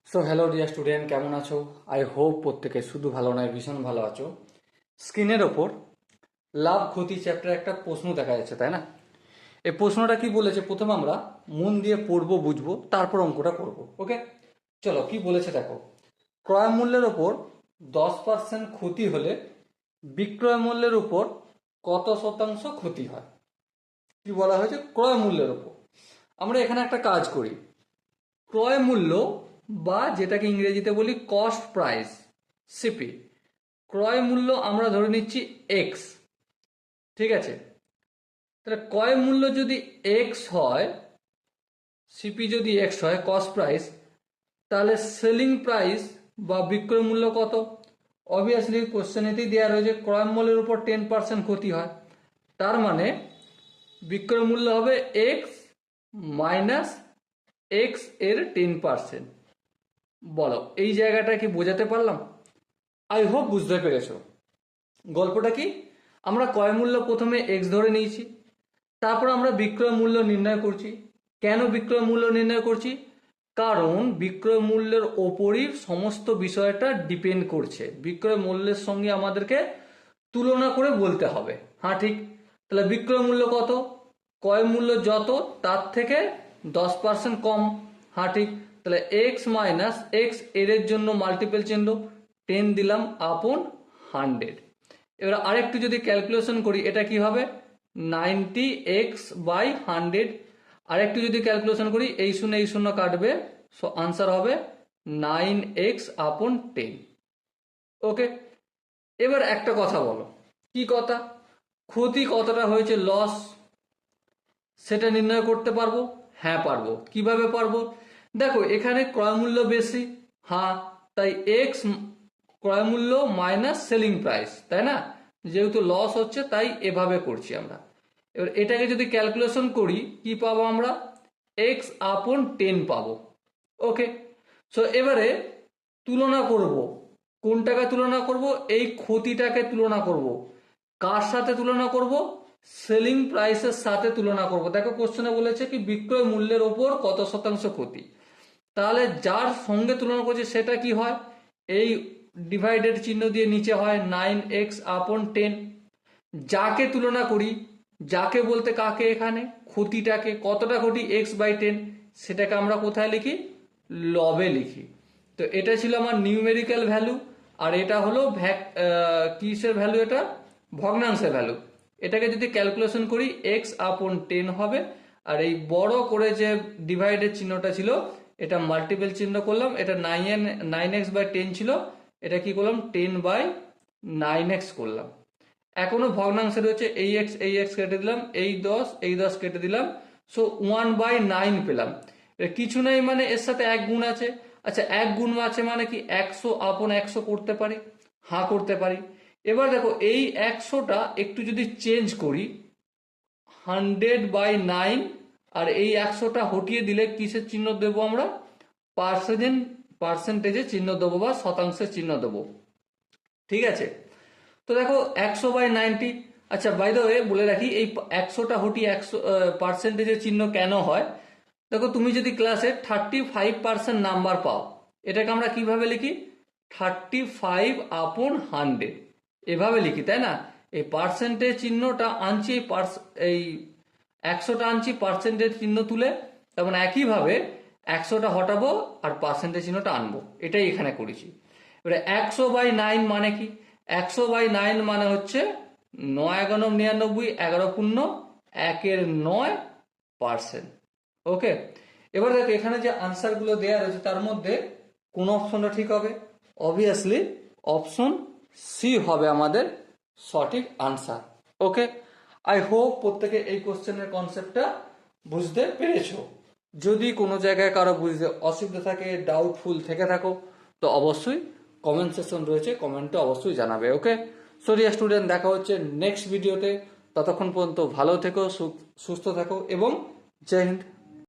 So hello dear student, কেমন আছো? I hope প্রত্যেকে শুধু ভালো নয়, ভীষণ ভালো আছো। স্ক্রিনের ওপর লাভ ক্ষতি চ্যাপ্টার একটা প্রশ্ন দেখা যাচ্ছে, তাই না? এই প্রশ্নটা কি বলেছে, প্রথমে আমরা মন দিয়ে পড়বো, বুঝবো, তারপর অঙ্কটা করব। ওকে, চলো কি বলেছে দেখো। ক্রয় মূল্যের ওপর 10% ক্ষতি হলে বিক্রয় মূল্যের উপর কত শতাংশ ক্ষতি হয়? কি বলা হয়েছে? ক্রয় মূল্যের ওপর। আমরা এখানে একটা কাজ করি। ক্রয় মূল্য বা যেটাকে ইংরেজিতে বলি কস্ট প্রাইস, সিপি। ক্রয় মূল্য আমরা ধরে নিচ্ছি এক্স, ঠিক আছে? তাহলে ক্রয় মূল্য যদি এক্স হয়, সিপি যদি এক্স হয়, কস্ট প্রাইস, তাহলে সেলিং প্রাইস বা বিক্রয় মূল্য কত? অবভিয়াসলি কোশ্চেনেতেই দেওয়া রয়েছে ক্রয় মূল্যের উপর 10% ক্ষতি হয়, তার মানে বিক্রয় মূল্য হবে এক্স মাইনাস এক্স এর 10%। বলো এই জায়গাটা কি বোঝাতে পারলাম? আই হোপ বুঝতে পেরেছো। গল্পটা কি, আমরা ক্রয় মূল্য প্রথমে এক্স ধরে নিয়েছি, তারপর আমরা বিক্রয় মূল্য নির্ণয় করছি। কেন বিক্রয় মূল্য নির্ণয় করছি? কারণ বিক্রয় মূল্যের ওপরই সমস্ত বিষয়টা ডিপেন্ড করছে। বিক্রয় মূল্যের সঙ্গে আমাদেরকে তুলনা করে বলতে হবে। হ্যাঁ ঠিক। তাহলে বিক্রয় মূল্য কত? ক্রয় মূল্য যত তার থেকে 10% কম। হ্যাঁ ঠিক। তাহলে এক্স মাইনাস এক্স এর জন্য মাল্টিপল চিহ্ন 10 দিলাম আপন 100। এবার আরেকটু যদি ক্যালকুলেশন করি, এটা কি হবে? 90x/100। আরেকটু যদি ক্যালকুলেশন করি, এই শূন্য এই শূন্য কাটবে, সো আনসার হবে 9x/10। ওকে, এবার একটা কথা বলো। কি কথা? ক্ষতি কতটা হয়েছে, লস, সেটা নির্ণয় করতে পারবো? হ্যাঁ পারবো। কিভাবে পারবো? দেখো এখানে ক্রয় মূল্য বেশি, হ্যাঁ, তাই এক্স ক্রয় মূল্য মাইনাস সেলিং প্রাইস, তাই না? যেহেতু লস হচ্ছে তাই এভাবে করছি আমরা। এবার এটাকে যদি ক্যালকুলেশন করি, কি পাবো আমরা? x/10 পাবো। ওকে, সো এবারে তুলনা করব। কোনটাকে তুলনা করব? এই ক্ষতিটাকে তুলনা করব। কার সাথে তুলনা করব? সেলিং প্রাইসের সাথে তুলনা করব। দেখো কোশ্চেনে বলেছে কি বিক্রয় মূল্যের ওপর কত শতাংশ ক্ষতি। তাহলে যার সঙ্গে তুলনা করছি সেটা কি হয়? এই ডিভাইডেড চিহ্ন দিয়ে নিচে হয় 9x/10। যাকে তুলনা করি, যাকে বলতে কাকে? এখানে ক্ষতিটাকে। কতটা ক্ষতি? x/10। সেটাকে আমরা কোথায় লিখি? লবে লিখি। তো এটা ছিল আমার নিউমেরিক্যাল ভ্যালু, আর এটা হলো কিসের ভ্যালু? এটা ভগ্নাংশের ভ্যালু। এটাকে যদি ক্যালকুলেশন করি x/10 হবে, আর এই বড় করে যে ডিভাইডেড চিহ্নটা ছিল এটা মাল্টিপল চিহ্ন করলাম। এটা 9x/10 ছিল, এটা কি করলাম? 10/9x করলাম। এখনো ভগ্নাংশে রয়েছে, এই এক্স কেটে দিলাম, এই 10 কেটে দিলাম, সো 1/9 পেলাম। কিছু নাই মানে এর সাথে এক গুণ আছে। আচ্ছা, এক গুণ আছে মানে কি 100/100 করতে পারি? হ্যাঁ করতে পারি। এবার দেখো এই 100টা একটু যদি চেঞ্জ করি, 100/9, আর এই 100টা হটিয়ে দিলে কিসের চিহ্ন দেবো আমরা? পার্সেন্টেজের চিহ্ন দেবো বা শতাংশের চিহ্ন দেবো। ঠিক আছে, তো দেখো 100/90। আচ্ছা, বাই দ্য ওয়ে বলে রাখি, এই 100টা হটি 100% চিহ্ন কেন হয়? দেখো তুমি যদি ক্লাসে 35% নাম্বার পাও, এটাকে আমরা কিভাবে লিখি? 35/100 এভাবে লিখি, তাই না? এই পার্সেন্টেজ চিহ্নটা আনছি, এই 100টা আনছি পার্সেন্টেজ চিহ্ন তুলে, তেমন একইভাবে 100টা হটাবো আর পার্সেন্টেজ চিহ্নটা আনবো। এটাই এখানে করেছি। এবারে 100/9 মানে কি? 100/9 মানে হচ্ছে 9×99, 11/9%। ওকে, এবার দেখো এখানে যে আনসারগুলো দেওয়া রয়েছে তার মধ্যে কোন অপশনটা ঠিক হবে? অবভিয়াসলি অপশন সি হবে আমাদের সঠিক আনসার। ওকে, আই হোপ প্রত্যেকে এই কোশ্চেনের কনসেপ্টটা বুঝতে পেরেছো। যদি কোনো জায়গায় কারো বুঝতে অসুবিধা থাকে, ডাউটফুল থেকে থাকো, তো অবশ্যই কমেন্ট সেকশন রয়েছে, কমেন্টে অবশ্যই জানাবে। ওকে, সো ডিয়ার স্টুডেন্ট, দেখা হচ্ছে নেক্সট ভিডিওতে। ততক্ষণ পর্যন্ত ভালো থেকো, সুস্থ থাকো এবং জয় হিন্দ।